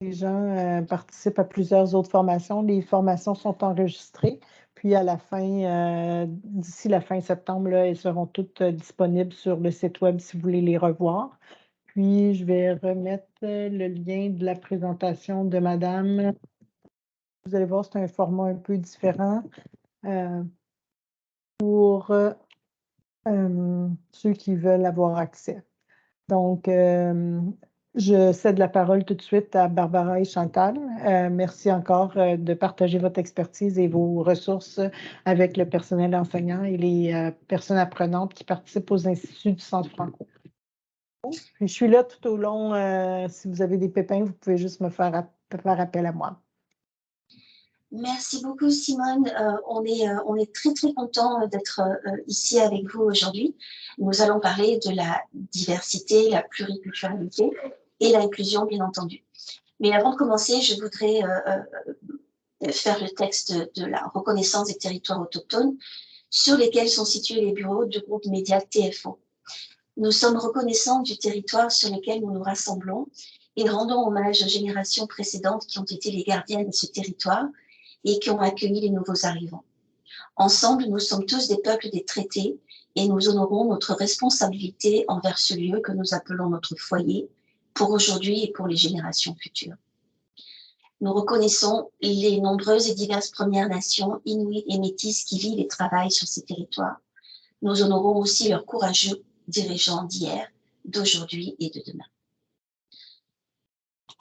Les gens participent à plusieurs autres formations. Les formations sont enregistrées. Puis à la fin, d'ici la fin septembre, là, elles seront toutes disponibles sur le site web si vous voulez les revoir. Puis je vais remettre le lien de la présentation de Madame. Vous allez voir, c'est un format un peu différent pour ceux qui veulent avoir accès. Donc, je cède la parole tout de suite à Barbara et Chantal. Merci encore de partager votre expertise et vos ressources avec le personnel enseignant et les personnes apprenantes qui participent aux instituts du Centre Franco. Puis, je suis là tout au long. Si vous avez des pépins, vous pouvez juste me faire appel à moi. Merci beaucoup, Simone. On est très, très content d'être ici avec vous aujourd'hui. Nous allons parler de la diversité, la pluriculturalité et l'inclusion, bien entendu. Mais avant de commencer, je voudrais faire le texte de la reconnaissance des territoires autochtones sur lesquels sont situés les bureaux du groupe média TFO. Nous sommes reconnaissants du territoire sur lequel nous nous rassemblons et rendons hommage aux générations précédentes qui ont été les gardiennes de ce territoire et qui ont accueilli les nouveaux arrivants. Ensemble, nous sommes tous des peuples des traités et nous honorons notre responsabilité envers ce lieu que nous appelons notre foyer pour aujourd'hui et pour les générations futures. Nous reconnaissons les nombreuses et diverses Premières Nations, Inuits et Métis qui vivent et travaillent sur ces territoires. Nous honorons aussi leurs courageux dirigeants d'hier, d'aujourd'hui et de demain.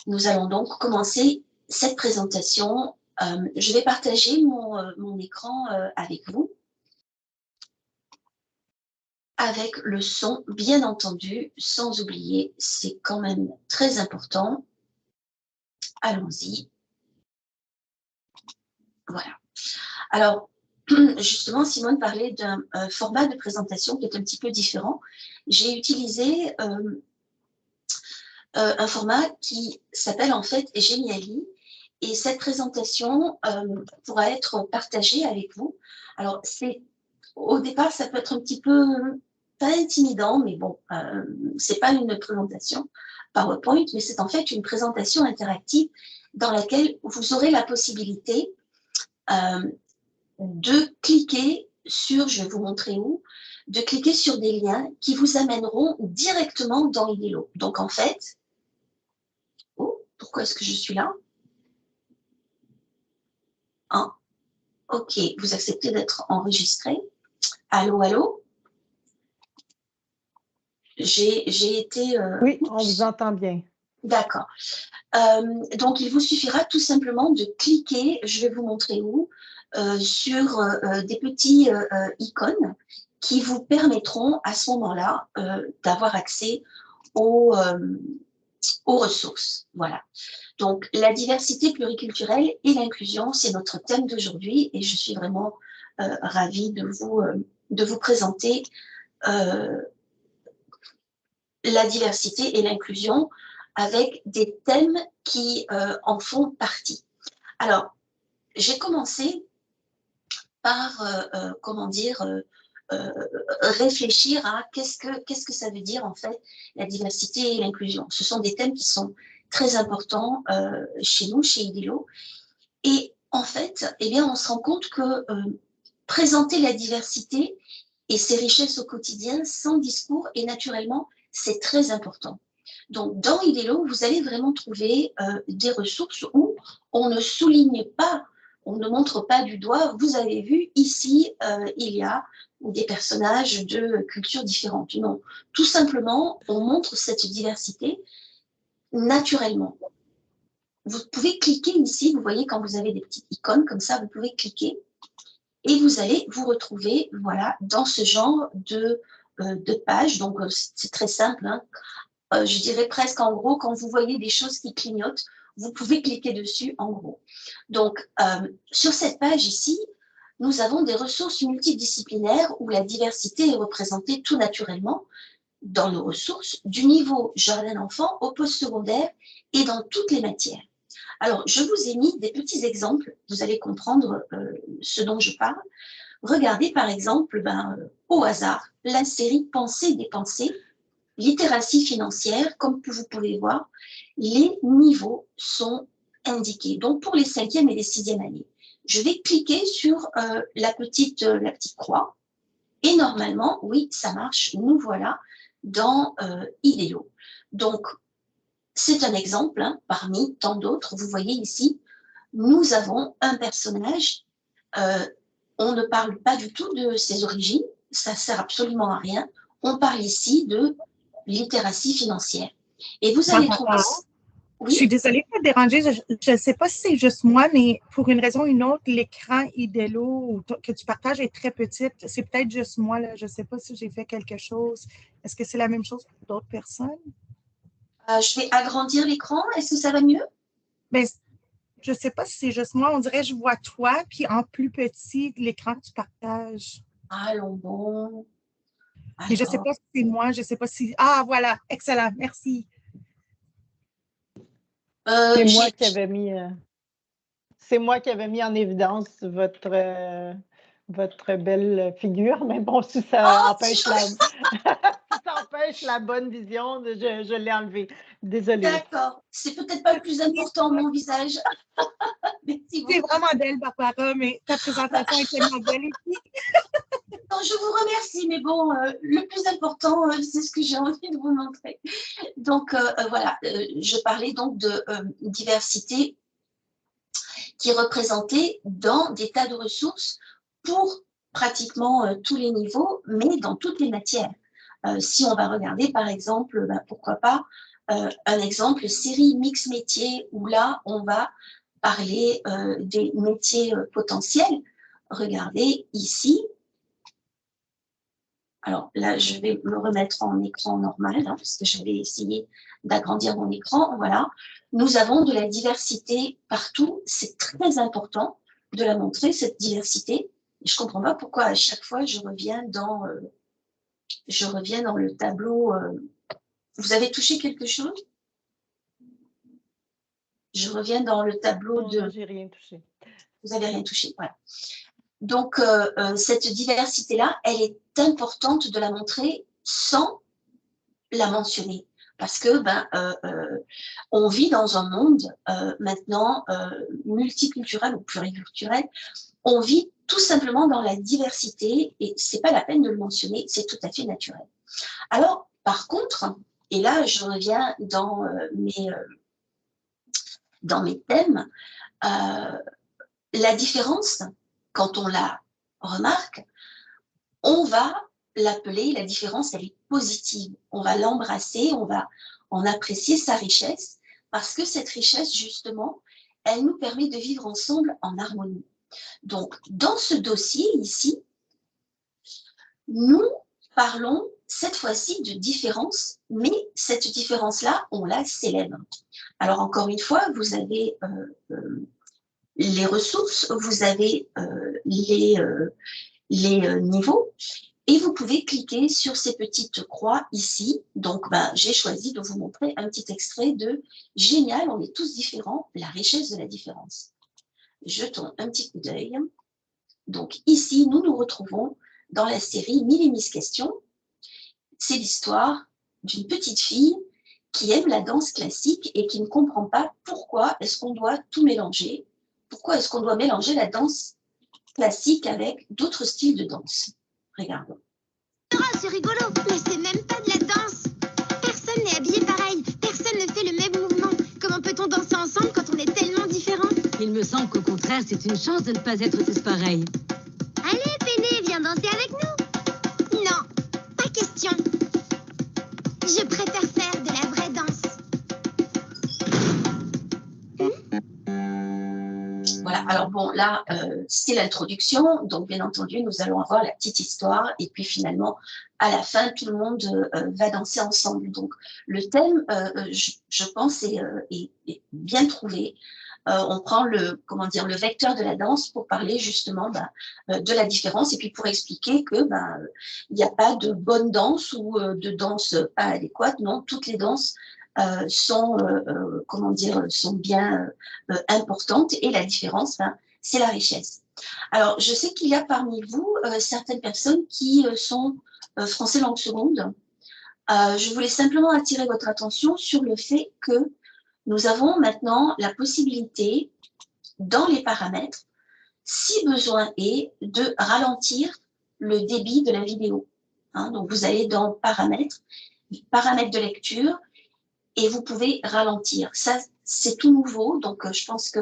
Nous allons donc commencer cette présentation. Je vais partager mon écran avec vous, avec le son, bien entendu, sans oublier, c'est quand même très important. Allons-y. Voilà. Alors, justement, Simone parlait d'un format de présentation qui est un petit peu différent. J'ai utilisé un format qui s'appelle en fait Geniali. Et cette présentation pourra être partagée avec vous. Alors, au départ, ça peut être un petit peu, pas intimidant, mais bon, c'est pas une présentation PowerPoint, mais c'est en fait une présentation interactive dans laquelle vous aurez la possibilité de cliquer sur, je vais vous montrer où, de cliquer sur des liens qui vous amèneront directement dans IDELO. Donc, en fait, oh, pourquoi est-ce que je suis là? Ah, ok, vous acceptez d'être enregistré. Allô, allô? J'ai été... Oui, on vous entend bien. D'accord. Donc, il vous suffira tout simplement de cliquer, je vais vous montrer où, sur des petits icônes qui vous permettront à ce moment-là d'avoir accès aux ressources. Voilà. Donc, la diversité pluriculturelle et l'inclusion, c'est notre thème d'aujourd'hui et je suis vraiment ravie de vous présenter la diversité et l'inclusion avec des thèmes qui en font partie. Alors, j'ai commencé par, réfléchir à qu'est-ce que ça veut dire en fait la diversité et l'inclusion. Ce sont des thèmes qui sont très importants chez nous, chez IDELO. Et en fait, eh bien, on se rend compte que présenter la diversité et ses richesses au quotidien sans discours et naturellement, c'est très important. Donc, dans IDELO, vous allez vraiment trouver des ressources où on ne souligne pas, on ne montre pas du doigt. Vous avez vu, ici, il y a des personnages de cultures différentes. Non, tout simplement, on montre cette diversité naturellement. Vous pouvez cliquer ici, vous voyez quand vous avez des petites icônes comme ça, vous pouvez cliquer et vous allez vous retrouver voilà, dans ce genre de page. Donc, c'est très simple, hein. Je dirais presque en gros, quand vous voyez des choses qui clignotent, vous pouvez cliquer dessus en gros. Donc, sur cette page ici, nous avons des ressources multidisciplinaires où la diversité est représentée tout naturellement dans nos ressources, du niveau jardin d'enfants au postsecondaire et dans toutes les matières. Alors, je vous ai mis des petits exemples, vous allez comprendre ce dont je parle. Regardez par exemple, au hasard, la série Pensées des pensées littératie financière, comme vous pouvez voir, les niveaux sont indiqués. Donc, pour les 5e et les 6e années, je vais cliquer sur la petite croix et normalement, oui, ça marche. Nous voilà dans IDEO. Donc, c'est un exemple parmi tant d'autres. Vous voyez ici, nous avons un personnage. On ne parle pas du tout de ses origines. Ça ne sert absolument à rien. On parle ici de littératie financière. Et vous allez trouver... Oui? Je suis désolée de te déranger. Je ne sais pas si c'est juste moi, mais pour une raison ou une autre, l'écran IDELO que tu partages est très petite. C'est peut-être juste moi. Là. Je ne sais pas si j'ai fait quelque chose. Est-ce que c'est la même chose pour d'autres personnes? Je vais agrandir l'écran. Est-ce que ça va mieux? Ben, je ne sais pas si c'est juste moi. On dirait que je vois toi, puis en plus petit, l'écran que tu partages. Allons bon. Mais je ne sais pas si c'est moi. Je ne sais pas si... Ah, voilà. Excellent. Merci. C'est moi qui avais mis... C'est moi qui avais mis en évidence votre belle figure, mais bon, si ça empêche la bonne vision, je l'ai enlevé. Désolée. D'accord. C'est peut-être pas le plus important, mon visage. C'est vraiment belle, Barbara, mais ta présentation est tellement belle ici. Non, je vous remercie, mais bon, le plus important, c'est ce que j'ai envie de vous montrer. Donc, voilà, je parlais donc de diversité qui est représentée dans des tas de ressources pour pratiquement tous les niveaux, mais dans toutes les matières. Si on va regarder, par exemple, pourquoi pas, un exemple, série mix métier, où là, on va parler des métiers potentiels. Regardez ici. Alors là, je vais me remettre en écran normal, parce que je vais essayer d'agrandir mon écran. Voilà. Nous avons de la diversité partout. C'est très important de la montrer, cette diversité. Et je ne comprends pas pourquoi à chaque fois, je reviens dans le tableau. Vous avez touché quelque chose? Je reviens dans le tableau de... Non, j'ai rien touché. Vous n'avez rien touché, voilà. Donc, cette diversité-là, elle est importante de la montrer sans la mentionner. Parce que on vit dans un monde maintenant multiculturel ou pluriculturel. On vit tout simplement dans la diversité et c'est pas la peine de le mentionner, c'est tout à fait naturel. Alors, par contre, et là, je reviens dans mes thèmes, la différence, quand on la remarque, on va l'appeler, la différence, elle est positive. On va l'embrasser, on va en apprécier sa richesse, parce que cette richesse, justement, elle nous permet de vivre ensemble en harmonie. Donc, dans ce dossier ici, nous parlons cette fois-ci de différence, mais cette différence-là, on la célèbre. Alors, encore une fois, vous avez les ressources, vous avez les niveaux, et vous pouvez cliquer sur ces petites croix ici. Donc, j'ai choisi de vous montrer un petit extrait de « Génial, on est tous différents, la richesse de la différence ». Jetons un petit coup d'œil. Donc, ici, nous nous retrouvons dans la série « 1000 et 1000 questions ». C'est l'histoire d'une petite fille qui aime la danse classique et qui ne comprend pas pourquoi est-ce qu'on doit tout mélanger. Pourquoi est-ce qu'on doit mélanger la danse classique avec d'autres styles de danse. Regardons. Oh, c'est rigolo, mais c'est même pas de la danse. Personne n'est habillé pareil, personne ne fait le même mouvement. Comment peut-on danser ensemble quand on est tellement différents? Il me semble qu'au contraire, c'est une chance de ne pas être tous pareils. Allez, Péné, viens danser avec nous. Non, pas question. Je préfère faire de la vraie danse. Voilà, alors bon, là, c'est l'introduction, donc bien entendu, nous allons avoir la petite histoire, et puis finalement, à la fin, tout le monde va danser ensemble. Donc, le thème, je pense, est bien trouvé. On prend le vecteur de la danse pour parler justement de la différence, et puis pour expliquer que il n'y a pas de bonne danse ou de danse pas adéquate, non, toutes les danses sont bien importantes, et la différence, c'est la richesse. Alors, je sais qu'il y a parmi vous certaines personnes qui sont français langue seconde. je voulais simplement attirer votre attention sur le fait que nous avons maintenant la possibilité, dans les paramètres, si besoin est, de ralentir le débit de la vidéo. Hein, donc, vous allez dans paramètres de lecture, et vous pouvez ralentir. Ça, c'est tout nouveau, donc je pense que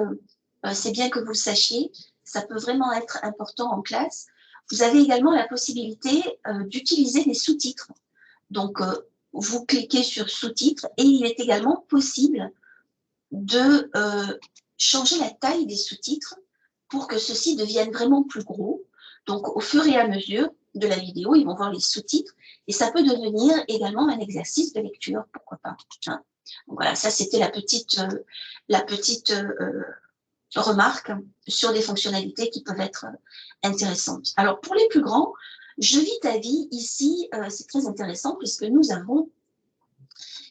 c'est bien que vous le sachiez. Ça peut vraiment être important en classe. Vous avez également la possibilité d'utiliser des sous-titres. Donc, vous cliquez sur sous-titres et il est également possible de changer la taille des sous-titres pour que ceux-ci deviennent vraiment plus gros. Donc, au fur et à mesure de la vidéo, ils vont voir les sous-titres et ça peut devenir également un exercice de lecture, pourquoi pas. Hein. Donc, voilà, ça c'était la petite remarque sur des fonctionnalités qui peuvent être intéressantes. Alors, pour les plus grands, Je vis ta vie, ici, c'est très intéressant puisque nous avons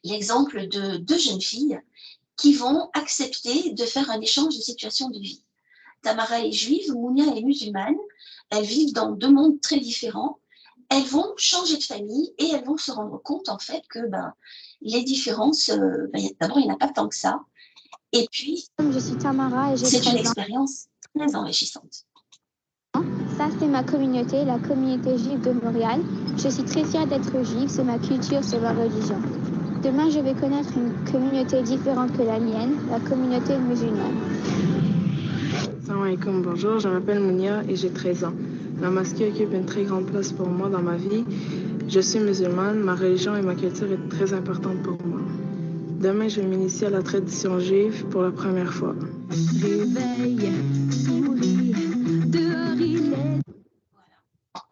l'exemple de deux jeunes filles qui vont accepter de faire un échange de situations de vie. Tamara est juive, Mounia est musulmane. Elles vivent dans deux mondes très différents. Elles vont changer de famille et elles vont se rendre compte en fait que les différences, d'abord il n'y en a pas tant que ça. Et puis, Je suis Tamara et j'ai c'est 13 une ans. expérience très enrichissante. Ça, c'est ma communauté, la communauté juive de Montréal. Je suis très fière d'être juive, c'est ma culture, c'est ma religion. Demain, je vais connaître une communauté différente que la mienne, la communauté musulmane. Salam alaikum, bonjour, je m'appelle Mounia et j'ai 13 ans. La mosquée occupe une très grande place pour moi dans ma vie. Je suis musulmane, ma religion et ma culture est très importante pour moi. Demain, je vais m'initier à la tradition juive pour la première fois. Réveille, souris, dehors il est.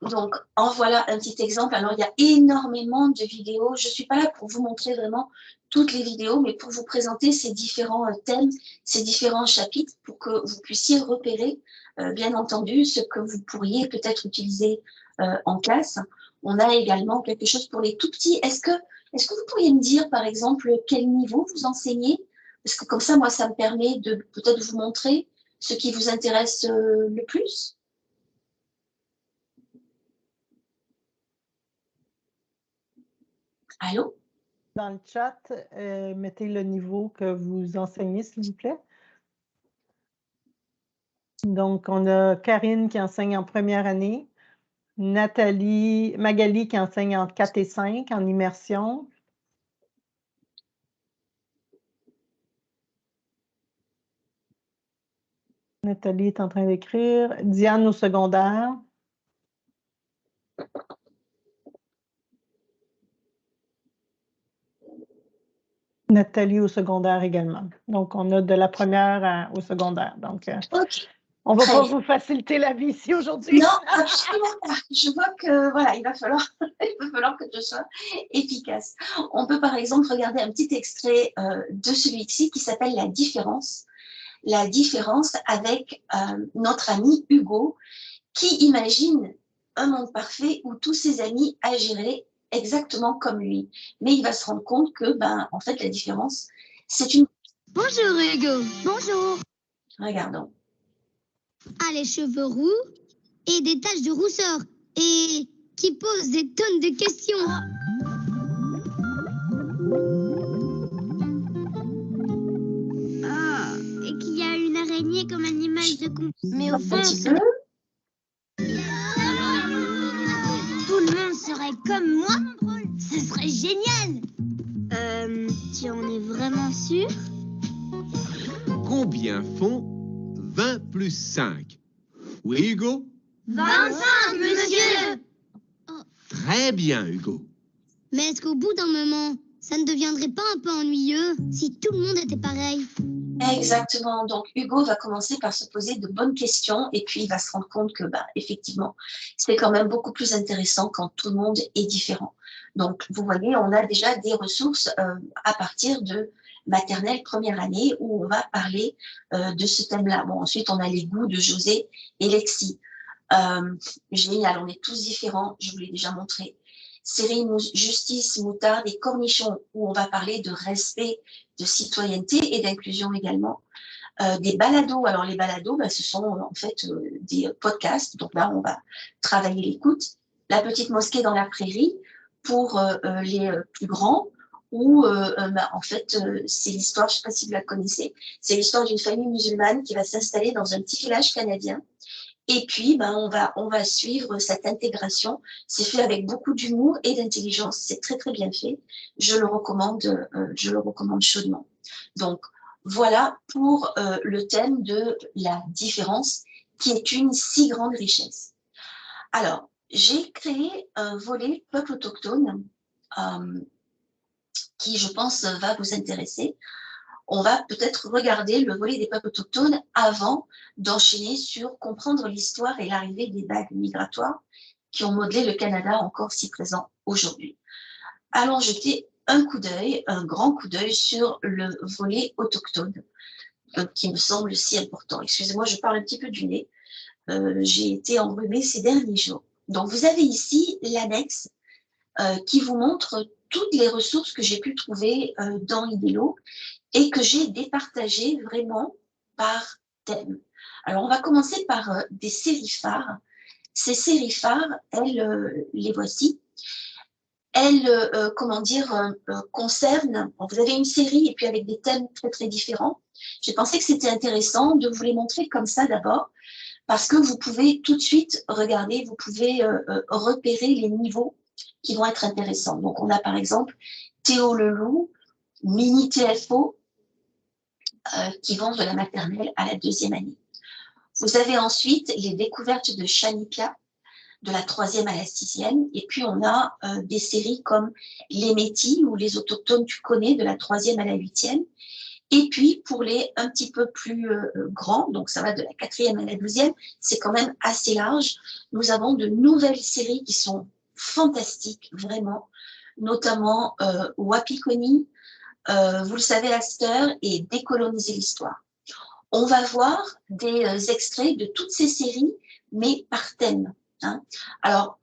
Donc, en voilà un petit exemple. Alors, il y a énormément de vidéos. Je ne suis pas là pour vous montrer vraiment toutes les vidéos, mais pour vous présenter ces différents thèmes, ces différents chapitres, pour que vous puissiez repérer, bien entendu, ce que vous pourriez peut-être utiliser en classe. On a également quelque chose pour les tout petits. Est-ce que vous pourriez me dire, par exemple, quel niveau vous enseignez? Parce que comme ça, moi, ça me permet de peut-être vous montrer ce qui vous intéresse le plus. Allô? Dans le chat, mettez le niveau que vous enseignez, s'il vous plaît. Donc, on a Karine qui enseigne en première année, Magali qui enseigne en 4 et 5 en immersion. Nathalie est en train d'écrire. Diane au secondaire. Nathalie au secondaire également. Donc, on a de la première au secondaire. Donc, Ok. on ne va pas vous faciliter la vie ici aujourd'hui. Non, absolument pas. Je vois que voilà, il va falloir que je sois efficace. On peut par exemple regarder un petit extrait de celui-ci qui s'appelle La différence. La différence avec notre ami Hugo qui imagine un monde parfait où tous ses amis agiraient exactement comme lui. Mais il va se rendre compte que, en fait, la différence, c'est une... Bonjour Hugo. Bonjour. Regardons. A les cheveux roux et des taches de rousseur et qui pose des tonnes de questions. Ah, et qu'il y a une araignée comme animal de compagnie. Mais au fond, Un petit peu. tout le monde serait comme moi. Ce serait génial. Tu en es vraiment sûr? Combien font 20 plus 5? Oui, Hugo? 25, monsieur. Très bien, Hugo. Mais est-ce qu'au bout d'un moment, ça ne deviendrait pas un peu ennuyeux si tout le monde était pareil? Exactement. Donc, Hugo va commencer par se poser de bonnes questions et puis il va se rendre compte que, effectivement, c'est quand même beaucoup plus intéressant quand tout le monde est différent. Donc, vous voyez, on a déjà des ressources à partir de maternelle première année où on va parler de ce thème-là. Bon, ensuite, on a les goûts de José et Lexi. Génial, on est tous différents, je vous l'ai déjà montré. Série Justice, Moutarde et Cornichons, où on va parler de respect, de citoyenneté et d'inclusion également. Des balados, alors les balados, ce sont en fait des podcasts, donc là on va travailler l'écoute. La petite mosquée dans la prairie, pour les plus grands, où en fait, c'est l'histoire, je ne sais pas si vous la connaissez, c'est l'histoire d'une famille musulmane qui va s'installer dans un petit village canadien. Et puis, on va suivre cette intégration. C'est fait avec beaucoup d'humour et d'intelligence. C'est très, très bien fait. Je le recommande chaudement. Donc, voilà pour le thème de la différence, qui est une si grande richesse. Alors, j'ai créé un volet peuple autochtone qui, je pense, va vous intéresser. On va peut-être regarder le volet des peuples autochtones avant d'enchaîner sur comprendre l'histoire et l'arrivée des vagues migratoires qui ont modelé le Canada encore si présent aujourd'hui. Allons jeter un coup d'œil, un grand coup d'œil sur le volet autochtone qui me semble si important. Excusez-moi, je parle un petit peu du nez. J'ai été enrhumée ces derniers jours. Donc, vous avez ici l'annexe qui vous montre toutes les ressources que j'ai pu trouver dans IDELO et que j'ai départagées vraiment par thème. Alors, on va commencer par des séries phares. Ces séries phares, elles, les voici. Elles, concernent... Vous avez une série et puis avec des thèmes très, très différents. J'ai pensé que c'était intéressant de vous les montrer comme ça d'abord, parce que vous pouvez tout de suite regarder, vous pouvez repérer les niveaux qui vont être intéressants. Donc, on a par exemple Théo le Loup, Mini TFO, qui vont de la maternelle à la 2e année. Vous avez ensuite les découvertes de Chanipia, de la 3e à la 6e, et puis on a des séries comme Les Métis ou Les Autochtones, tu connais, de la 3e à la 8e. Et puis, pour les un petit peu plus grands, donc ça va de la 4e à la 12e, c'est quand même assez large. Nous avons de nouvelles séries qui sont fantastiques, vraiment, notamment Wapikoni, vous le savez, Aster et Décoloniser l'histoire. On va voir des extraits de toutes ces séries, mais par thème. Hein. Alors,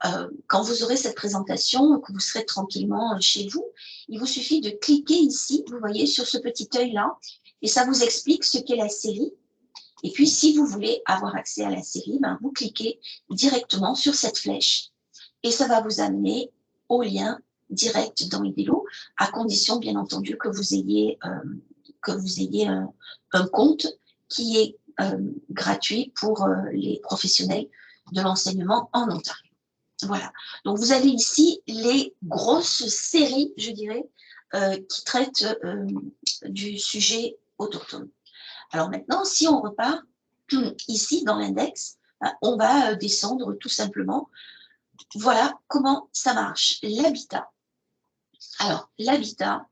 quand vous aurez cette présentation, que vous serez tranquillement chez vous, il vous suffit de cliquer ici, vous voyez, sur ce petit œil-là, et ça vous explique ce qu'est la série. Et puis, si vous voulez avoir accès à la série, vous cliquez directement sur cette flèche, et ça va vous amener au lien direct dans IDELO, à condition, bien entendu, que vous ayez un compte qui est gratuit pour les professionnels de l'enseignement en Ontario. Voilà. Donc, vous avez ici les grosses séries, je dirais, qui traitent du sujet autochtone. Alors maintenant, si on repart ici dans l'index, on va descendre tout simplement. Voilà comment ça marche. L'habitat. Alors, l'habitat,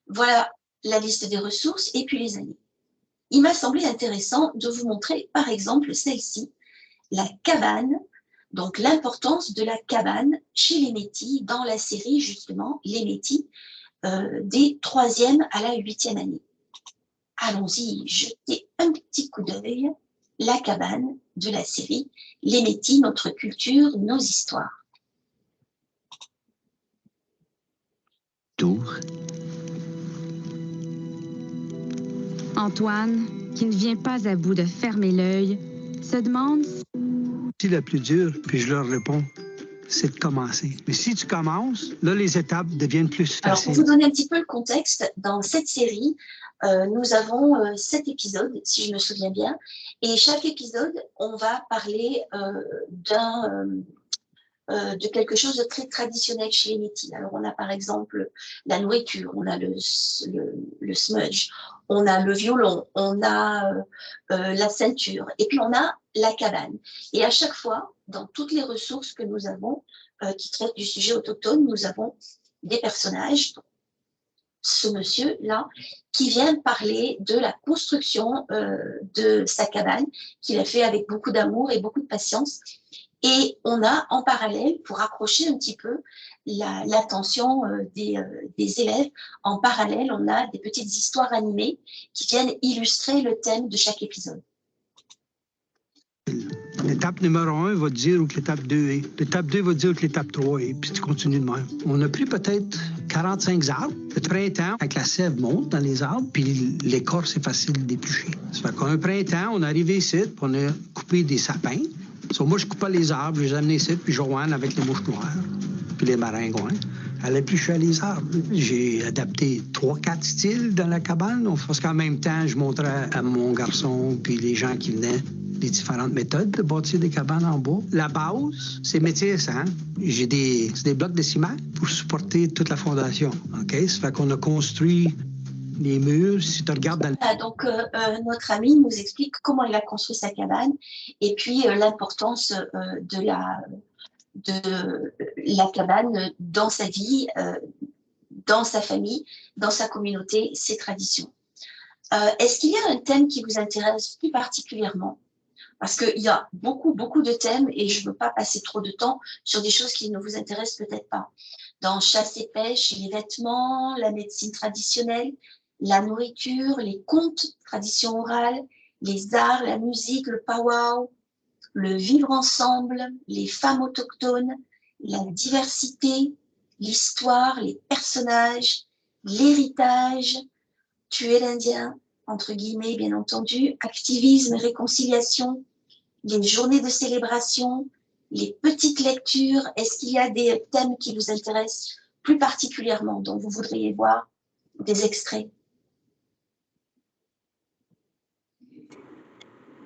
voilà la liste des ressources et puis les années. Il m'a semblé intéressant de vous montrer, par exemple, celle-ci, la cabane, donc l'importance de la cabane chez les Métis dans la série, justement, les Métis, des 3e à la 8e année. Allons-y, jetez un petit coup d'œil, la cabane de la série, les Métis, notre culture, nos histoires. Tour. Antoine, qui ne vient pas à bout de fermer l'œil, se demande si le plus dur, puis je leur réponds, c'est de commencer. Mais si tu commences, là, les étapes deviennent plus faciles. Alors, pour vous donner un petit peu le contexte, dans cette série, nous avons 7 épisodes, si je me souviens bien, et chaque épisode, on va parler de quelque chose de très traditionnel chez les Métis. Alors, on a par exemple la nourriture, on a le smudge, on a le violon, on a la ceinture, et puis on a la cabane. Et à chaque fois, dans toutes les ressources que nous avons qui traitent du sujet autochtone, nous avons des personnages, ce monsieur-là, qui vient parler de la construction de sa cabane, qu'il a fait avec beaucoup d'amour et beaucoup de patience. Et on a en parallèle, pour accrocher un petit peu l'attention des élèves, en parallèle, on a des petites histoires animées qui viennent illustrer le thème de chaque épisode. L'étape numéro 1 va te dire où que l'étape 2 est. L'étape 2 va te dire où que l'étape 3 est, puis tu continues de même. On a pris peut-être 45 arbres. Le printemps, avec la sève monte dans les arbres, puis l'écorce est facile de d'éplucher. Ça fait qu'un printemps, on est arrivé ici, puis on a coupé des sapins. Moi, je coupais les arbres, je les amenais ici, puis Joanne avec les mouches noires, puis les maringouins. Elle épluchait les arbres. J'ai adapté 3-4 styles dans la cabane, parce qu'en même temps, je montrais à mon garçon puis les gens qui venaient les différentes méthodes de bâtir des cabanes en bois. La base, c'est métissant. Hein? J'ai des blocs de ciment pour supporter toute la fondation. OK? Ça fait qu'on a construit les murs. Si tu regardes dans Donc, notre ami nous explique comment il a construit sa cabane et puis l'importance de la cabane dans sa vie, dans sa famille, dans sa communauté, ses traditions. Est-ce qu'il y a un thème qui vous intéresse plus particulièrement? Parce qu'il y a beaucoup de thèmes et je ne veux pas passer trop de temps sur des choses qui ne vous intéressent peut-être pas. Dans chasse et pêche, les vêtements, la médecine traditionnelle, la nourriture, les contes, traditions orales, les arts, la musique, le powwow, le vivre ensemble, les femmes autochtones, la diversité, l'histoire, les personnages, l'héritage, tuer l'Indien, entre guillemets, bien entendu, activisme, réconciliation, les journées de célébration, les petites lectures. Est-ce qu'il y a des thèmes qui vous intéressent plus particulièrement, dont vous voudriez voir des extraits?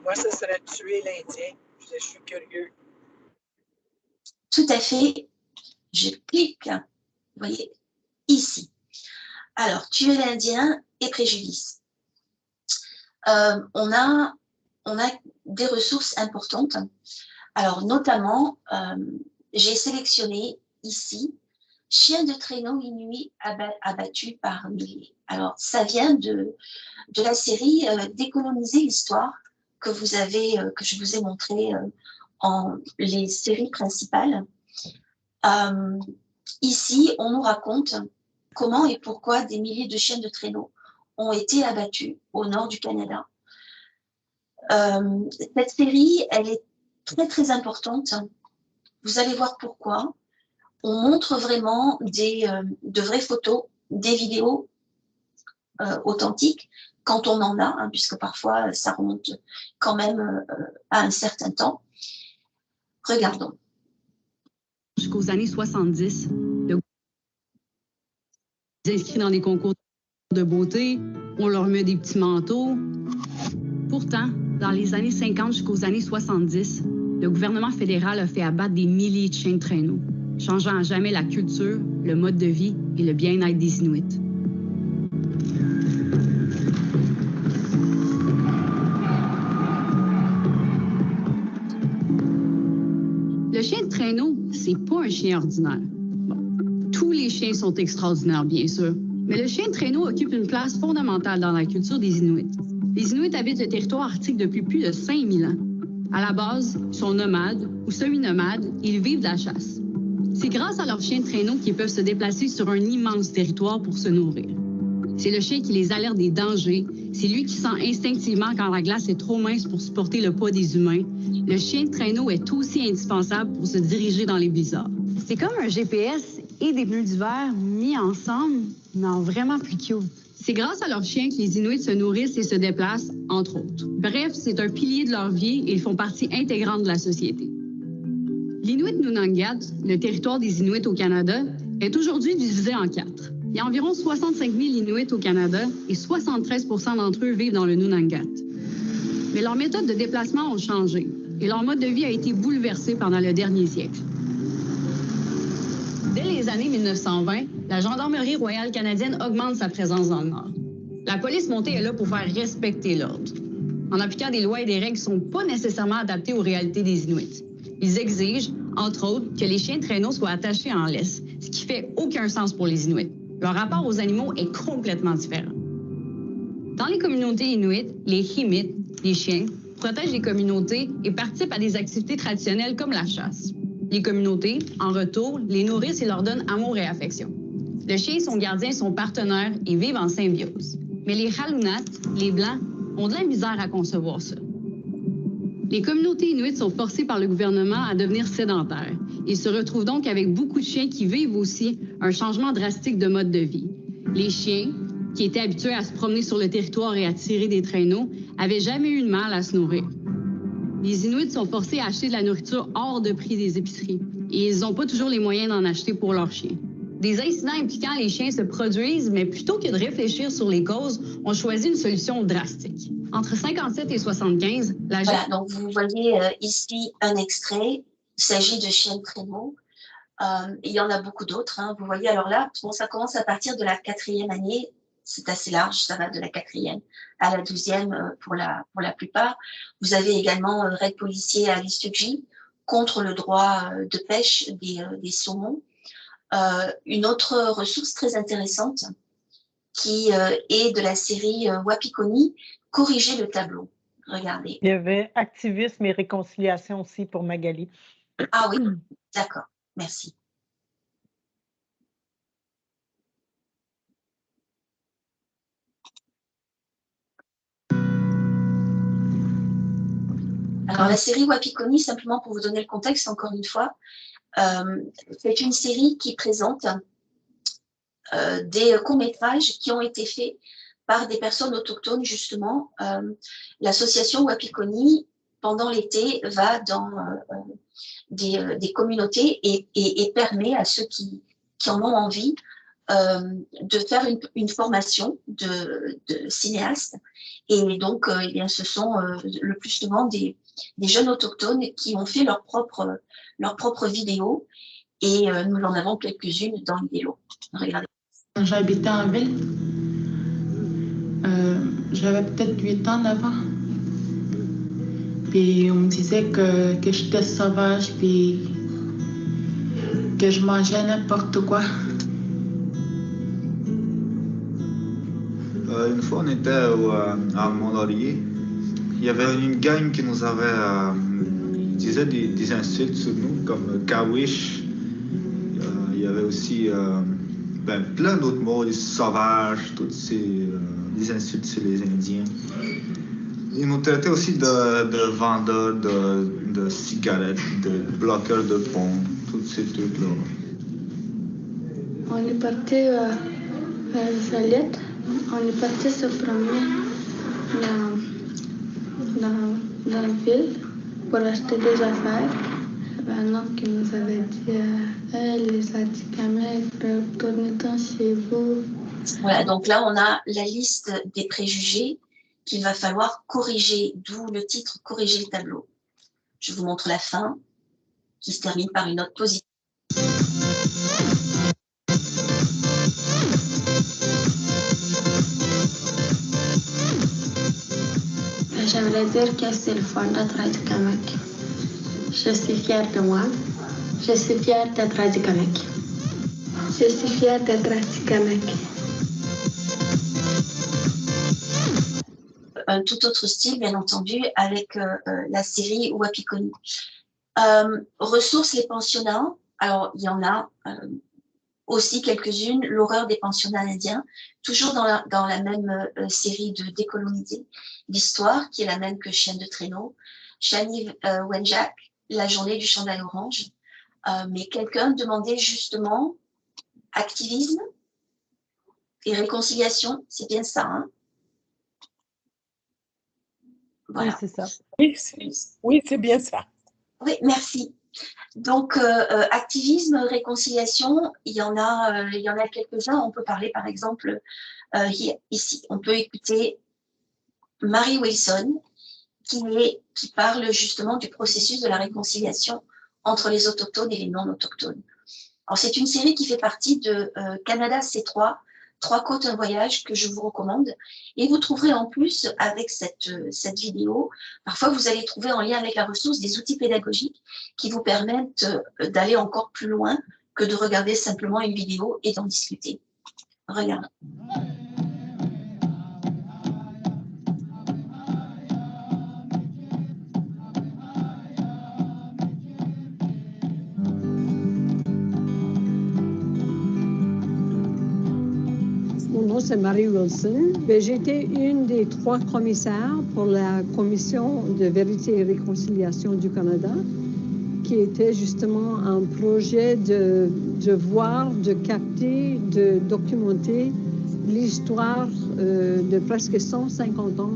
Moi, ce serait tuer l'Indien. Je suis curieux. Tout à fait. Je clique, vous voyez, ici. Alors, tuer l'Indien et préjudice. On a des ressources importantes. Alors, notamment, j'ai sélectionné ici « Chien de traîneau inuit abattu par milliers ». Alors, ça vient de la série « Décoloniser l'histoire » que je vous ai montré en les séries principales. Ici, on nous raconte comment et pourquoi des milliers de chiens de traîneau ont été abattus au nord du Canada. Cette série, elle est très importante. Vous allez voir pourquoi. On montre vraiment de vraies photos, des vidéos authentiques, quand on en a, hein, puisque parfois ça remonte quand même à un certain temps. Regardons. Jusqu'aux années 70, le inscrits dans des concours de beauté, on leur met des petits manteaux. Pourtant, dans les années 50 jusqu'aux années 70, le gouvernement fédéral a fait abattre des milliers de chiens de traîneau, changeant à jamais la culture, le mode de vie et le bien-être des Inuits. Le chien de traîneau, c'est pas un chien ordinaire. Bon, tous les chiens sont extraordinaires, bien sûr, mais le chien de traîneau occupe une place fondamentale dans la culture des Inuits. Les Inuits habitent le territoire arctique depuis plus de 5000 ans. À la base, ils sont nomades ou semi-nomades et ils vivent de la chasse. C'est grâce à leurs chiens de traîneau qu'ils peuvent se déplacer sur un immense territoire pour se nourrir. C'est le chien qui les alerte des dangers. C'est lui qui sent instinctivement quand la glace est trop mince pour supporter le poids des humains. Le chien de traîneau est aussi indispensable pour se diriger dans les blizzards. C'est comme un GPS et des pneus d'hiver mis ensemble, mais en vraiment plus cute. C'est grâce à leurs chiens que les Inuits se nourrissent et se déplacent, entre autres. Bref, c'est un pilier de leur vie et ils font partie intégrante de la société. L'Inuit Nunangat, le territoire des Inuits au Canada, est aujourd'hui divisé en 4. Il y a environ 65 000 Inuits au Canada et 73 % d'entre eux vivent dans le Nunangat. Mais leurs méthodes de déplacement ont changé et leur mode de vie a été bouleversé pendant le dernier siècle. Dès les années 1920, la Gendarmerie royale canadienne augmente sa présence dans le Nord. La police montée est là pour faire respecter l'ordre, en appliquant des lois et des règles qui ne sont pas nécessairement adaptées aux réalités des Inuits. Ils exigent, entre autres, que les chiens de traîneau soient attachés en laisse, ce qui fait aucun sens pour les Inuits. Leur rapport aux animaux est complètement différent. Dans les communautés inuites, les himits, les chiens, protègent les communautés et participent à des activités traditionnelles comme la chasse. Les communautés, en retour, les nourrissent et leur donnent amour et affection. Le chien et son gardien sont partenaires et vivent en symbiose. Mais les Halunat, les Blancs, ont de la misère à concevoir ça. Les communautés inuites sont forcées par le gouvernement à devenir sédentaires. Ils se retrouvent donc avec beaucoup de chiens qui vivent aussi un changement drastique de mode de vie. Les chiens, qui étaient habitués à se promener sur le territoire et à tirer des traîneaux, avaient jamais eu de mal à se nourrir. Les Inuits sont forcés à acheter de la nourriture hors de prix des épiceries et ils n'ont pas toujours les moyens d'en acheter pour leurs chiens. Des incidents impliquant les chiens se produisent, mais plutôt que de réfléchir sur les causes, on choisit une solution drastique. Entre 57 et 75, la... Voilà, donc vous voyez ici un extrait. Il s'agit de chiens de traîneau. Il y en a beaucoup d'autres. Hein. Vous voyez, alors là, bon, ça commence à partir de la 4e année. C'est assez large, ça va de la 4e à la 12e pour la plupart. Vous avez également Raid policier à l'Istugi contre le droit de pêche des saumons. Une autre ressource très intéressante qui est de la série Wapikoni, Corriger le tableau. Regardez. Il y avait activisme et réconciliation aussi pour Magali. Ah oui, d'accord, merci. Alors la série Wapikoni, simplement pour vous donner le contexte, encore une fois, c'est une série qui présente des courts-métrages qui ont été faits par des personnes autochtones, justement. L'association Wapikoni, pendant l'été, va dans des communautés et permet à ceux qui en ont envie de faire une formation de cinéaste. Et donc, eh bien, ce sont le plus souvent des jeunes autochtones qui ont fait leur propre vidéo. Et nous en avons quelques-unes dans le vidéo. Regardez. J'habitais en ville. J'avais peut-être 8 ans, 9 ans. Puis on me disait que j'étais sauvage, puis que je mangeais n'importe quoi. Une fois, on était à Mont-Laurier. Il y avait une gang qui nous avait disait des insultes sur nous, comme Kawish. Il y avait aussi plein d'autres mots, les sauvages, toutes des insultes sur les Indiens. Ils nous traitaient aussi de vendeurs de cigarettes, de bloqueurs de pont, tous ces trucs-là. On est parti à Salette. On est parti se promener dans la ville pour acheter des affaires. Il y avait un homme qui nous avait dit les Atikamekw, retournez-en chez vous. Voilà, donc là, on a la liste des préjugés qu'il va falloir corriger, d'où le titre « Corriger le tableau ». Je vous montre la fin, qui se termine par une note positive. J'aimerais dire que c'est le fun d'être Atikamekw. Je suis fière de moi. Je suis fière d'être Atikamekw. Je suis fière d'être Atikamekw. Un tout autre style, bien entendu, avec la série Wapikoni. Ressources, les pensionnats. Alors, il y en a aussi quelques-unes. L'horreur des pensionnats indiens, toujours dans la même série de décoloniser. L'histoire, qui est la même que Chienne de traîneau. Shani Wenjak, la journée du chandail orange. Mais quelqu'un demandait justement activisme et réconciliation. C'est bien ça, hein? Voilà. Oui, c'est ça. Oui, c'est bien ça. Oui, merci. Donc, activisme, réconciliation, il y en a quelques-uns. On peut parler, par exemple, ici, on peut écouter Mary Wilson, qui parle justement du processus de la réconciliation entre les autochtones et les non-autochtones. Alors, c'est une série qui fait partie de Canada C3, 3 côtes, un voyage, que je vous recommande. Et vous trouverez en plus, avec cette vidéo, parfois vous allez trouver en lien avec la ressource des outils pédagogiques qui vous permettent d'aller encore plus loin que de regarder simplement une vidéo et d'en discuter. Regardez. Mon nom, c'est Mary Wilson. J'étais une des 3 commissaires pour la Commission de vérité et réconciliation du Canada, qui était justement un projet de voir, de capter, de documenter l'histoire de presque 150 ans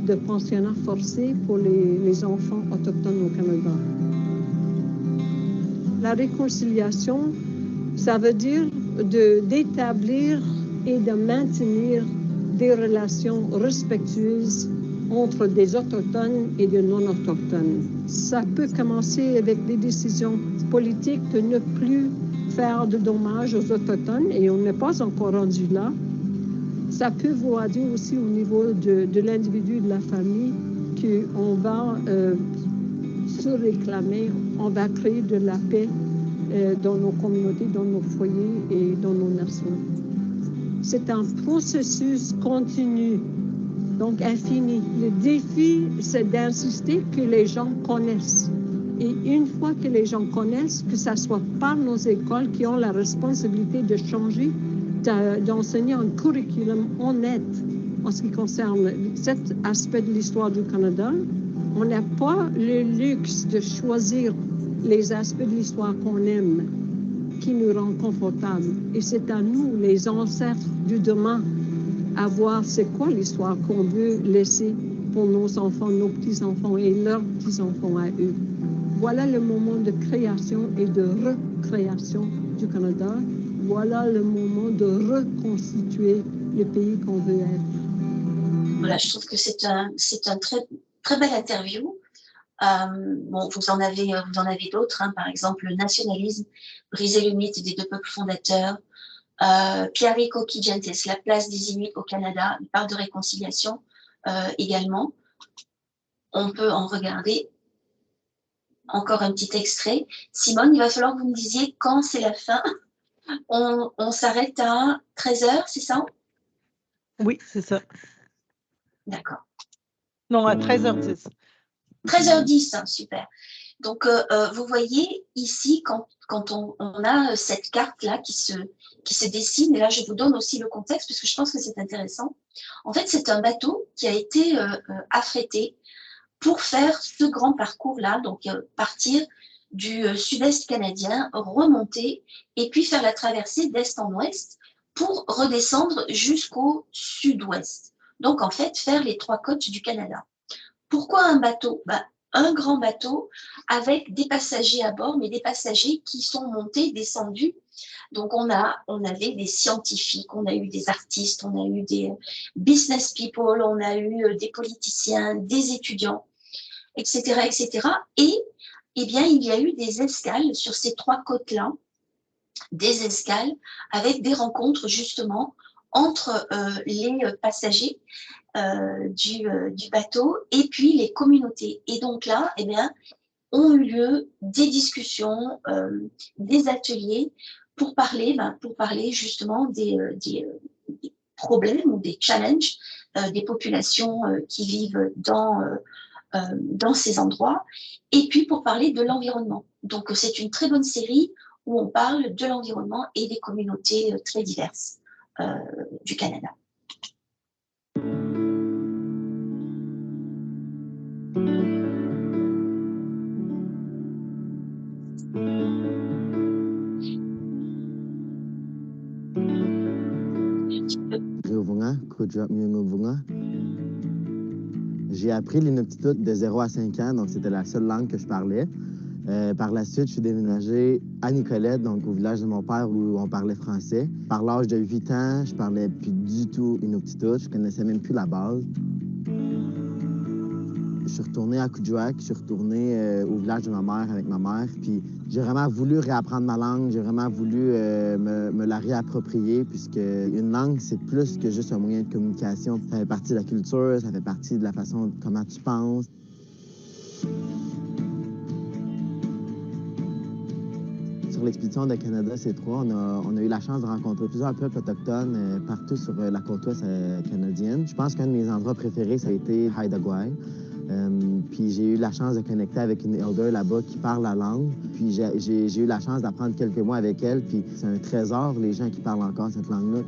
de pensionnats forcés pour les enfants autochtones au Canada. La réconciliation, ça veut dire d'établir et de maintenir des relations respectueuses entre des Autochtones et des non-Autochtones. Ça peut commencer avec des décisions politiques de ne plus faire de dommages aux Autochtones, et on n'est pas encore rendu là. Ça peut vouloir dire aussi au niveau de l'individu, de la famille, qu'on va se réclamer, on va créer de la paix dans nos communautés, dans nos foyers et dans nos nations. C'est un processus continu, donc infini. Le défi, c'est d'insister que les gens connaissent. Et une fois que les gens connaissent, que ce soit par nos écoles qui ont la responsabilité de changer, d'enseigner un curriculum honnête en ce qui concerne cet aspect de l'histoire du Canada. On n'a pas le luxe de choisir les aspects de l'histoire qu'on aime, qui nous rend confortables. Et c'est à nous, les ancêtres du demain, à voir c'est quoi l'histoire qu'on veut laisser pour nos enfants, nos petits-enfants et leurs petits-enfants à eux. Voilà le moment de création et de recréation du Canada. Voilà le moment de reconstituer le pays qu'on veut être. Voilà, je trouve que c'est un très, très belle interview. Bon, vous en avez d'autres, hein, par exemple le nationalisme, briser le mythe des deux peuples fondateurs, Piari Kokigentes, la place des Inuits au Canada, il parle de réconciliation également. On peut en regarder encore un petit extrait. Simone, il va falloir que vous me disiez quand c'est la fin. On s'arrête à 13h, c'est ça? Oui, c'est ça. D'accord. Non, à 13h10. 13h10, hein, super. Donc, vous voyez ici, quand on a cette carte-là qui se dessine, et là, je vous donne aussi le contexte, parce que je pense que c'est intéressant. En fait, c'est un bateau qui a été affrété pour faire ce grand parcours-là, donc partir du sud-est canadien, remonter, et puis faire la traversée d'est en ouest pour redescendre jusqu'au sud-ouest. Donc, en fait, faire les 3 côtes du Canada. Pourquoi un bateau? Un grand bateau avec des passagers à bord, mais des passagers qui sont montés, descendus. Donc, on avait des scientifiques, on a eu des artistes, on a eu des business people, on a eu des politiciens, des étudiants, etc., etc. Et, eh bien, il y a eu des escales sur ces 3 côtes-là, des escales avec des rencontres, justement, entre les passagers du bateau et puis les communautés. Et donc là, eh bien, ont eu lieu des discussions, des ateliers pour parler justement des problèmes ou des challenges des populations qui vivent dans ces endroits, et puis pour parler de l'environnement. Donc c'est une très bonne série où on parle de l'environnement et des communautés très diverses du Canada. J'ai appris l'Inuktitut de 0 à 5 ans, donc c'était la seule langue que je parlais. Par la suite, je suis déménagé à Nicolette, donc au village de mon père où on parlait français. Par l'âge de 8 ans, je parlais plus du tout Inuktitut, je connaissais même plus la base. Je suis retourné à Kuujjuaq, je suis retourné au village de ma mère avec ma mère, puis j'ai vraiment voulu réapprendre ma langue, j'ai vraiment voulu me la réapproprier, puisque une langue, c'est plus que juste un moyen de communication. Ça fait partie de la culture, ça fait partie de la façon comment tu penses. Sur l'expédition de Canada C3, on a eu la chance de rencontrer plusieurs peuples autochtones partout sur la côte ouest canadienne. Je pense qu'un de mes endroits préférés, ça a été Haida Gwaii. Puis j'ai eu la chance de connecter avec une elder là-bas qui parle la langue. Puis j'ai eu la chance d'apprendre quelques mots avec elle. Puis c'est un trésor, les gens qui parlent encore cette langue-là.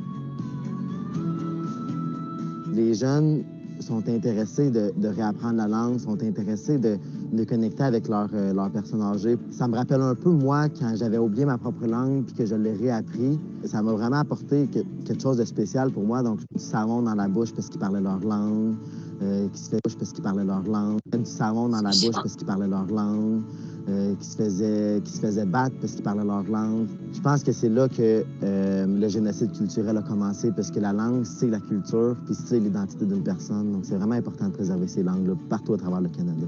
Les jeunes sont intéressés de réapprendre la langue, sont intéressés de connecter avec leurs personnes âgées. Ça me rappelle un peu, moi, quand j'avais oublié ma propre langue puis que je l'ai réappris. Ça m'a vraiment apporté quelque chose de spécial pour moi. Donc, du savon dans la bouche parce qu'ils parlaient leur langue. Qui se fait bouche parce qu'ils parlaient leur langue, du savon dans la bouche parce qu'ils parlaient leur langue, qui se faisaient battre parce qu'ils parlaient leur langue. Je pense que c'est là que le génocide culturel a commencé, parce que la langue, c'est la culture, puis c'est l'identité d'une personne. Donc, c'est vraiment important de préserver ces langues-là partout à travers le Canada.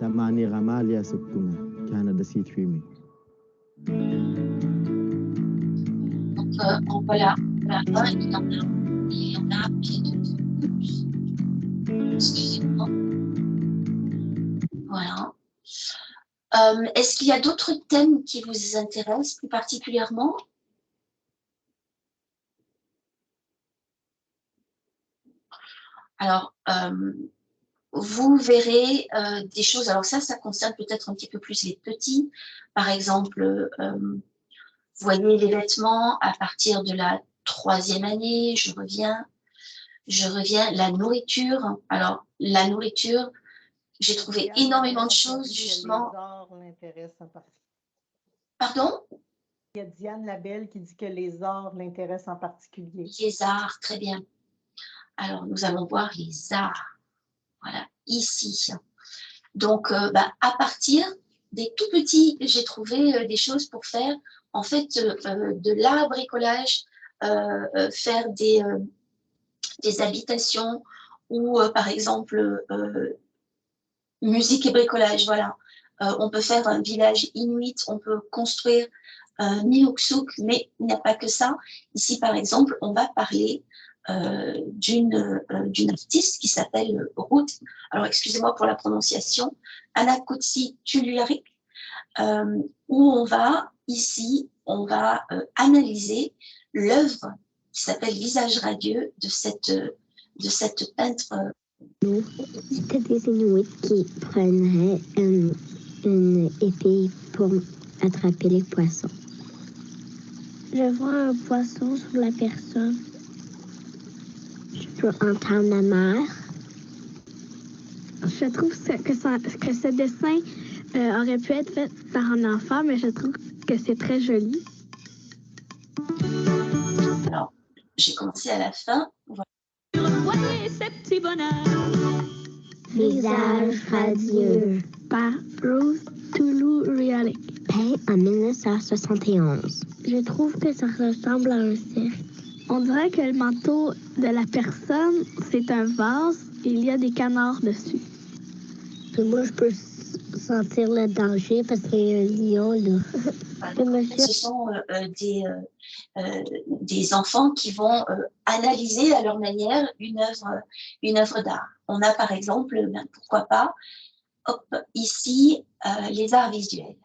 Tamani Rama Lia Suktuna, Canada C3Me. Donc, voilà, il y en a bien d'autres. Excusez-moi. Voilà. Est-ce qu'il y a d'autres thèmes qui vous intéressent plus particulièrement? Alors, vous verrez des choses. Alors ça concerne peut-être un petit peu plus les petits. Par exemple, vous voyez les vêtements à partir de la 3e année. Je reviens. La nourriture. Alors, la nourriture, j'ai trouvé énormément de choses, justement. Les arts l'intéressent en particulier. Pardon? Il y a Diane Labelle qui dit que les arts l'intéressent en particulier. Les arts, très bien. Alors, nous allons voir les arts. Voilà, ici. Donc, à partir des tout petits, j'ai trouvé des choses pour faire, en fait, de l'art bricolage, faire des habitations ou, par exemple, musique et bricolage, voilà. On peut faire un village inuit, on peut construire un Nuuksuk, mais il n'y a pas que ça. Ici, par exemple, on va parler d'une artiste qui s'appelle Ruth, alors excusez-moi pour la prononciation, Anakutsi Tuluarik, où on va analyser l'œuvre qui s'appelle Visage radieux de cette peintre. C'était des Inuits qui prenaient une épée pour attraper les poissons. Je vois un poisson sur la personne. Je peux entendre la mer. Je trouve que ce dessin aurait pu être fait par un enfant, mais je trouve que c'est très joli. Alors, j'ai commencé à la fin. Voilà. Visage radieux par Ruth Tuluarik, peint en 1971. Je trouve que ça ressemble à un cercle. On dirait que le manteau de la personne, c'est un vase et il y a des canards dessus. Puis moi, je peux sentir le danger parce qu'il y a un lion, là. Ce sont des enfants qui vont analyser à leur manière une œuvre d'art. On a par exemple, pourquoi pas, ici, les arts visuels.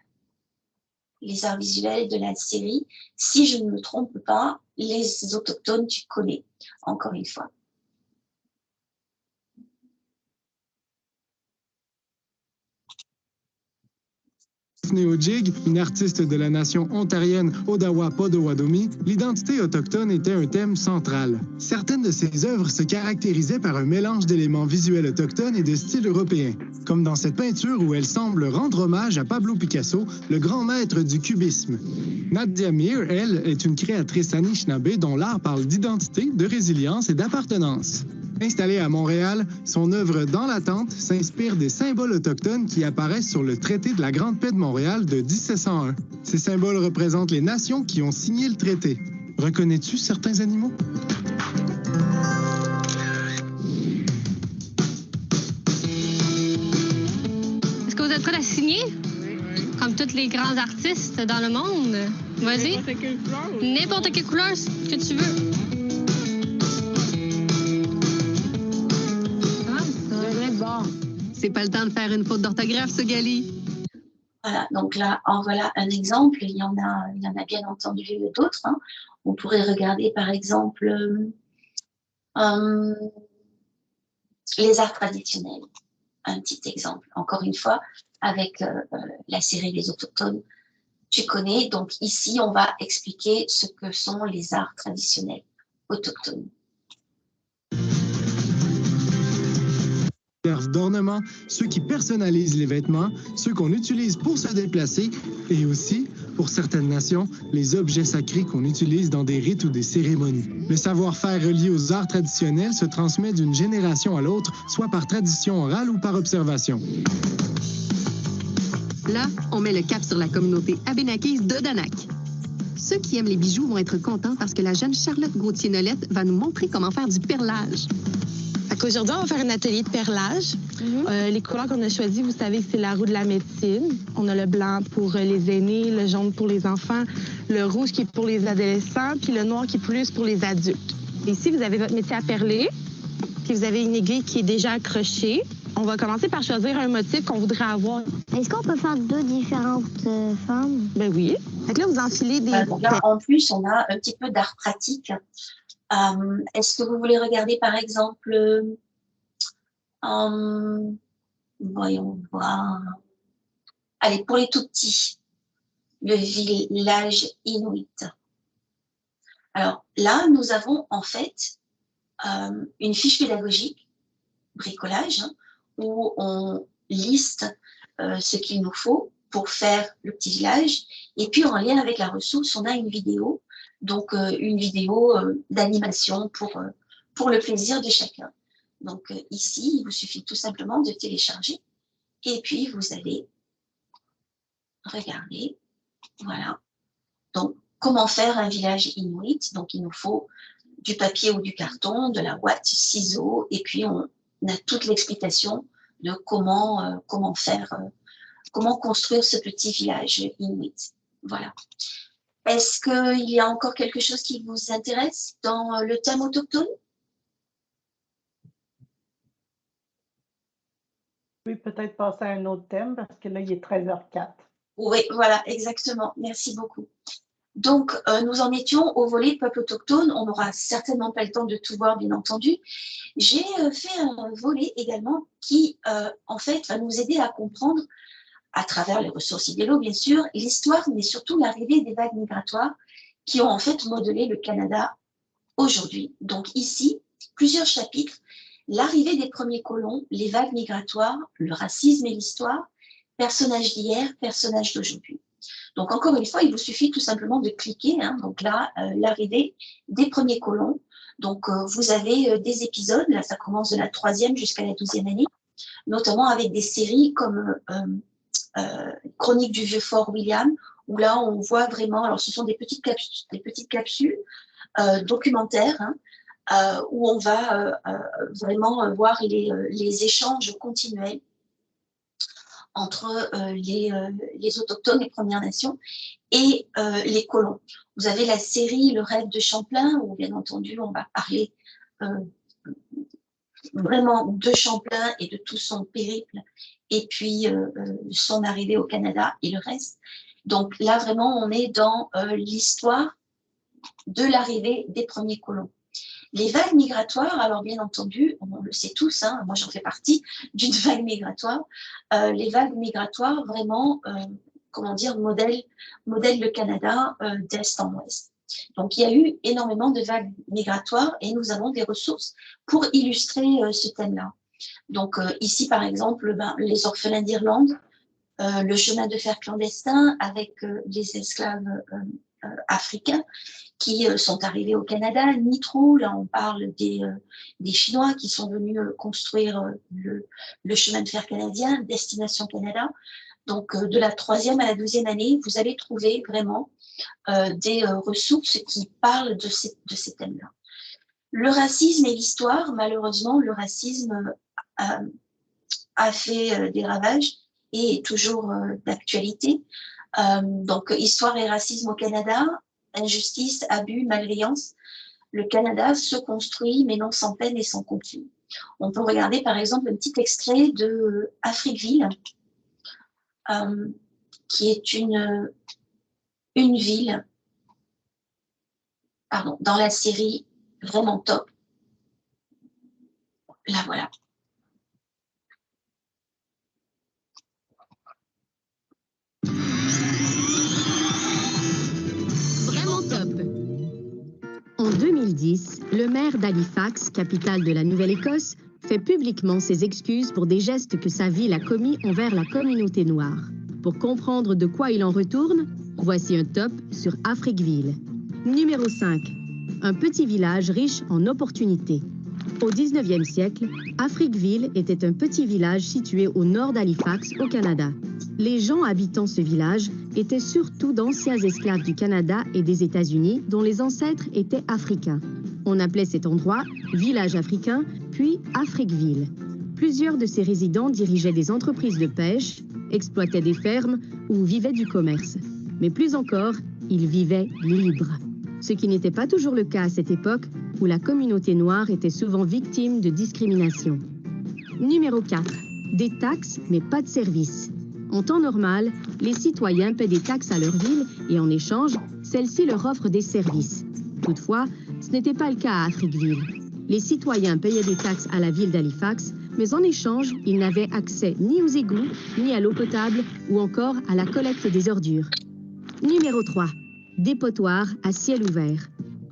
Les arts visuels de la série, si je ne me trompe pas, les autochtones, tu connais, encore une fois. Néo-Jig, une artiste de la nation ontarienne Odawa-Potawatomi, l'identité autochtone était un thème central. Certaines de ses œuvres se caractérisaient par un mélange d'éléments visuels autochtones et de styles européens, comme dans cette peinture où elle semble rendre hommage à Pablo Picasso, le grand maître du cubisme. Nadia Mir, elle, est une créatrice Anishinaabe dont l'art parle d'identité, de résilience et d'appartenance. Installée à Montréal, son œuvre Dans la tente s'inspire des symboles autochtones qui apparaissent sur le traité de la Grande Paix de Montréal de 1701. Ces symboles représentent les nations qui ont signé le traité. Reconnais-tu certains animaux? Est-ce que vous êtes prêts à signer? Oui. Comme tous les grands artistes dans le monde. Vas-y. N'importe quelle couleur. N'importe quelle couleur que tu veux. C'est pas le temps de faire une faute d'orthographe, ce Gali. Voilà, donc là, en voilà un exemple. Il y en a bien entendu d'autres. Hein. On pourrait regarder, par exemple, les arts traditionnels. Un petit exemple, encore une fois, avec la série Les Autochtones. Tu connais, donc ici, on va expliquer ce que sont les arts traditionnels autochtones. D'ornement, ceux qui personnalisent les vêtements, ceux qu'on utilise pour se déplacer et aussi, pour certaines nations, les objets sacrés qu'on utilise dans des rites ou des cérémonies. Le savoir-faire relié aux arts traditionnels se transmet d'une génération à l'autre, soit par tradition orale ou par observation. Là, on met le cap sur la communauté abénaquise de Danac. Ceux qui aiment les bijoux vont être contents parce que la jeune Charlotte Gauthier-Nolette va nous montrer comment faire du perlage. Aujourd'hui, on va faire un atelier de perlage. Les couleurs qu'on a choisies, vous savez que c'est la roue de la médecine. On a le blanc pour les aînés, le jaune pour les enfants, le rouge qui est pour les adolescents, puis le noir qui est plus pour les adultes. Ici, vous avez votre métier à perler, puis vous avez une aiguille qui est déjà accrochée. On va commencer par choisir un motif qu'on voudrait avoir. Est-ce qu'on peut faire 2 différentes formes? Ben oui. Donc là, vous enfilez des... Donc là, en plus, on a un petit peu d'art pratique. Est-ce que vous voulez regarder, par exemple, voyons voir. Allez, pour les tout petits, le village Inuit. Alors là, nous avons en fait une fiche pédagogique, bricolage, où on liste ce qu'il nous faut pour faire le petit village. Et puis, en lien avec la ressource, on a une vidéo, donc une vidéo d'animation pour le plaisir de chacun. Donc ici, il vous suffit tout simplement de télécharger et puis vous allez regarder. Voilà. Donc, comment faire un village Inuit? Donc, il nous faut du papier ou du carton, de la ouate, ciseaux, et puis on a toute l'explication de comment construire ce petit village Inuit. Voilà. Est-ce qu'il y a encore quelque chose qui vous intéresse dans le thème autochtone? Oui, peut-être passer à un autre thème parce que là, il est 13h04. Oui, voilà, exactement. Merci beaucoup. Donc, nous en étions au volet peuple autochtone. On n'aura certainement pas le temps de tout voir, bien entendu. J'ai fait un volet également qui, en fait, va nous aider à comprendre, à travers les ressources idéalo, bien sûr, l'histoire, mais surtout l'arrivée des vagues migratoires qui ont en fait modelé le Canada aujourd'hui. Donc ici, plusieurs chapitres. L'arrivée des premiers colons, les vagues migratoires, le racisme et l'histoire, personnages d'hier, personnages d'aujourd'hui. Donc encore une fois, il vous suffit tout simplement de cliquer. Donc là, l'arrivée des premiers colons. Donc vous avez des épisodes, là ça commence de la 3e jusqu'à la 12e année, notamment avec des séries comme Chronique du vieux Fort William, où là on voit vraiment, alors ce sont des petites capsules documentaires, où on va vraiment voir les échanges continuels entre les autochtones, les Premières Nations et les colons. Vous avez la série Le rêve de Champlain, où bien entendu on va parler vraiment de Champlain et de tout son périple, et puis son arrivée au Canada et le reste. Donc là vraiment on est dans l'histoire de l'arrivée des premiers colons. Les vagues migratoires, alors bien entendu, on le sait tous, moi j'en fais partie d'une vague migratoire. Les vagues migratoires, vraiment, comment dire, modèlent le Canada d'est en ouest. Donc il y a eu énormément de vagues migratoires et nous avons des ressources pour illustrer ce thème-là. Donc ici, par exemple, les orphelins d'Irlande, le chemin de fer clandestin avec les esclaves africains qui sont arrivés au Canada, Nitro, là on parle des Chinois qui sont venus construire le chemin de fer canadien, Destination Canada. Donc de la 3e à la 12e année, vous allez trouver vraiment des ressources qui parlent de ces thèmes-là. Le racisme et l'histoire, malheureusement, le racisme a fait des ravages et est toujours d'actualité. Donc, histoire et racisme au Canada, injustice, abus, malveillance. Le Canada se construit, mais non sans peine et sans conflit. On peut regarder, par exemple, un petit extrait de Afriqueville, qui est une ville, pardon, dans la série vraiment top. Là, voilà. En 2010, le maire d'Halifax, capitale de la Nouvelle-Écosse, fait publiquement ses excuses pour des gestes que sa ville a commis envers la communauté noire. Pour comprendre de quoi il en retourne, voici un top sur Afriqueville. Numéro 5. Un petit village riche en opportunités. Au 19e siècle, Afriqueville était un petit village situé au nord d'Halifax, au Canada. Les gens habitant ce village étaient surtout d'anciens esclaves du Canada et des États-Unis dont les ancêtres étaient africains. On appelait cet endroit village africain, puis Afriqueville. Plusieurs de ces résidents dirigeaient des entreprises de pêche, exploitaient des fermes ou vivaient du commerce. Mais plus encore, ils vivaient libres. Ce qui n'était pas toujours le cas à cette époque où la communauté noire était souvent victime de discrimination. Numéro 4. Des taxes, mais pas de services. En temps normal, les citoyens paient des taxes à leur ville et en échange, celle-ci leur offre des services. Toutefois, ce n'était pas le cas à Afriqueville. Les citoyens payaient des taxes à la ville d'Halifax, mais en échange, ils n'avaient accès ni aux égouts, ni à l'eau potable ou encore à la collecte des ordures. Numéro 3. Dépotoirs à ciel ouvert.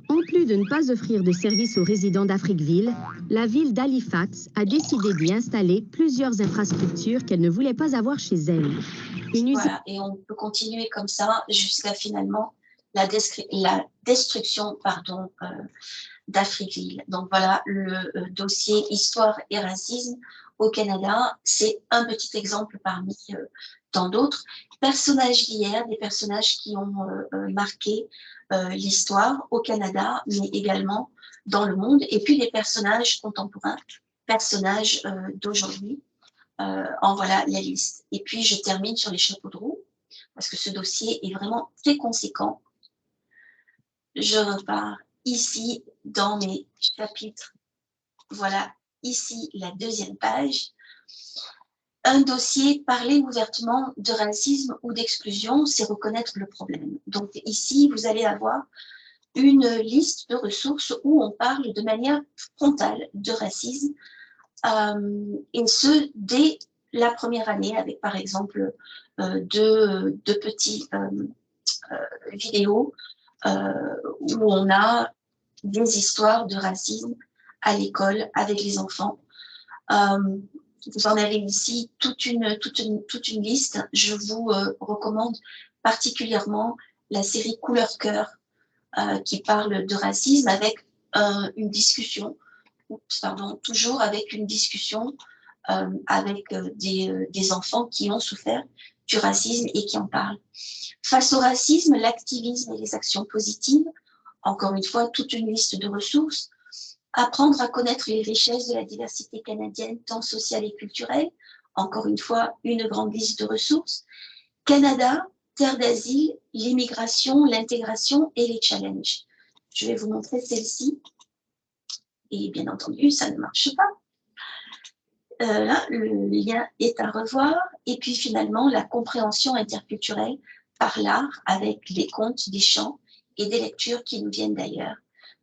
En plus de ne pas offrir de services aux résidents d'Afriqueville, la ville d'Halifax a décidé d'y installer plusieurs infrastructures qu'elle ne voulait pas avoir chez elle. Voilà, et on peut continuer comme ça jusqu'à finalement la destruction d'Afriqueville. Donc voilà, le dossier Histoire et racisme au Canada, c'est un petit exemple parmi tant d'autres. Personnages d'hier, des personnages qui ont marqué l'histoire au Canada, mais également dans le monde, et puis des personnages contemporains, personnages d'aujourd'hui. En voilà la liste. Et puis, je termine sur les chapeaux de roue, parce que ce dossier est vraiment très conséquent. Je repars ici dans mes chapitres. Voilà, ici, la deuxième page. Un dossier, parler ouvertement de racisme ou d'exclusion, c'est reconnaître le problème. Donc ici, vous allez avoir une liste de ressources où on parle de manière frontale de racisme, et ce, dès la première année, avec par exemple deux petits vidéos où on a des histoires de racisme à l'école avec les enfants. Vous en avez ici toute une liste. Je vous recommande particulièrement la série Couleur Cœur qui parle de racisme avec une discussion, toujours avec une discussion avec des enfants qui ont souffert du racisme et qui en parlent. Face au racisme, l'activisme et les actions positives, encore une fois, toute une liste de ressources. Apprendre à connaître les richesses de la diversité canadienne, tant sociale et culturelle, encore une fois, une grande liste de ressources. Canada, terre d'asile, l'immigration, l'intégration et les challenges. Je vais vous montrer celle-ci. Et bien entendu, ça ne marche pas. Là, le lien est à revoir. Et puis finalement, la compréhension interculturelle par l'art avec les contes, des chants et des lectures qui nous viennent d'ailleurs.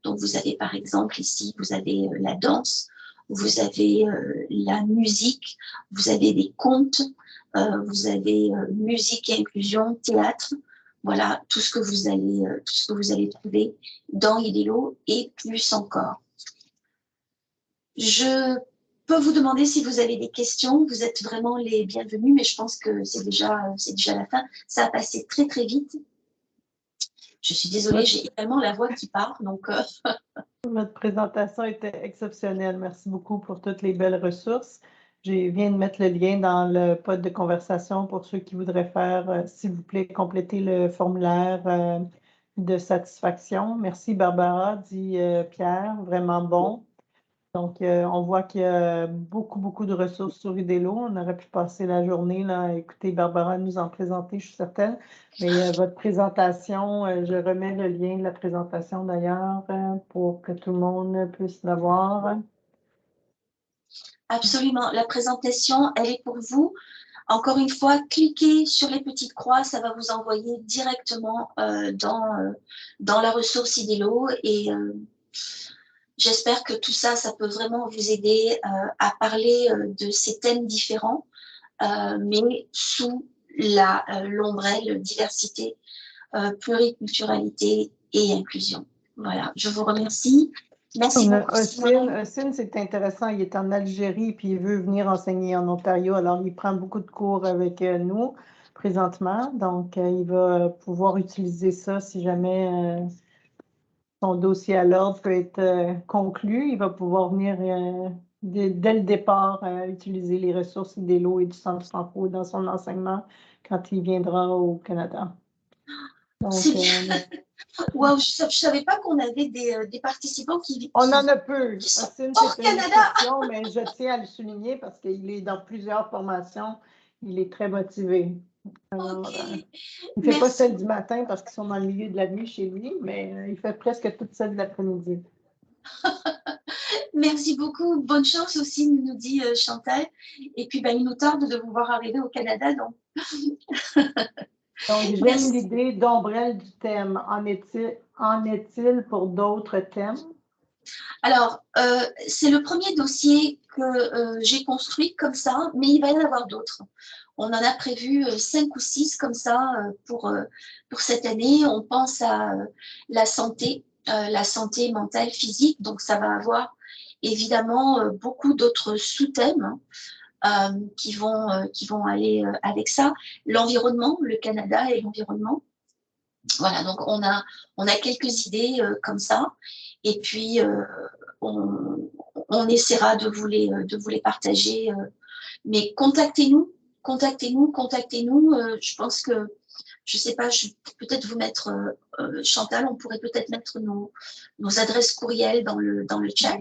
Donc, vous avez par exemple ici, vous avez la danse, vous avez la musique, vous avez des contes, vous avez musique et inclusion, théâtre. Voilà tout ce que vous allez trouver dans IDELO et plus encore. Je peux vous demander si vous avez des questions. Vous êtes vraiment les bienvenus, mais je pense que c'est déjà la fin. Ça a passé très, très vite. Je suis désolée, j'ai également la voix qui part. Donc, Votre présentation était exceptionnelle. Merci beaucoup pour toutes les belles ressources. Je viens de mettre le lien dans le pod de conversation pour ceux qui voudraient faire, s'il vous plaît, compléter le formulaire de satisfaction. Merci Barbara, dit Pierre, vraiment bon. Donc, on voit qu'il y a beaucoup de ressources sur IDELO. On aurait pu passer la journée là, à écouter Barbara nous en présenter, je suis certaine. Mais votre présentation, je remets le lien de la présentation d'ailleurs pour que tout le monde puisse la voir. Absolument. La présentation, elle est pour vous. Encore une fois, cliquez sur les petites croix, ça va vous envoyer directement dans la ressource IDELO et j'espère que tout ça, ça peut vraiment vous aider à parler de ces thèmes différents, mais sous l'ombrelle diversité, pluriculturalité et inclusion. Voilà, je vous remercie. Merci beaucoup. Ossine, c'est intéressant. Il est en Algérie puis il veut venir enseigner en Ontario. Alors, il prend beaucoup de cours avec nous présentement. Donc, il va pouvoir utiliser ça si jamais son dossier à l'ordre peut être conclu, il va pouvoir venir dès le départ utiliser les ressources IDELO et du Centre Franco dans son enseignement quand il viendra au Canada. C'est bien. Wow, je ne savais pas qu'on avait des participants qui on en a peu. C'est hors Canada. Mais je tiens à le souligner parce qu'il est dans plusieurs formations. Il est très motivé. Alors, il ne fait pas celle du matin parce qu'ils sont dans le milieu de la nuit chez lui, mais il fait presque toute celle de l'après-midi. Merci beaucoup. Bonne chance aussi, nous dit Chantal. Et puis, il nous tarde de vous voir arriver au Canada. Donc, j'aime l'idée d'ombrelle du thème. En est-il pour d'autres thèmes? Alors, c'est le premier dossier que j'ai construit comme ça, mais il va y en avoir d'autres. On en a prévu 5 ou 6 comme ça pour cette année. On pense à la santé mentale, physique. Donc, ça va avoir évidemment beaucoup d'autres sous-thèmes qui vont aller avec ça. L'environnement, le Canada et l'environnement. Voilà, donc on a quelques idées comme ça. Et puis, on essaiera de vous les partager. Mais contactez-nous. Je pense que, je ne sais pas, je vais peut-être vous mettre, Chantal, on pourrait peut-être mettre nos adresses courriel dans le chat.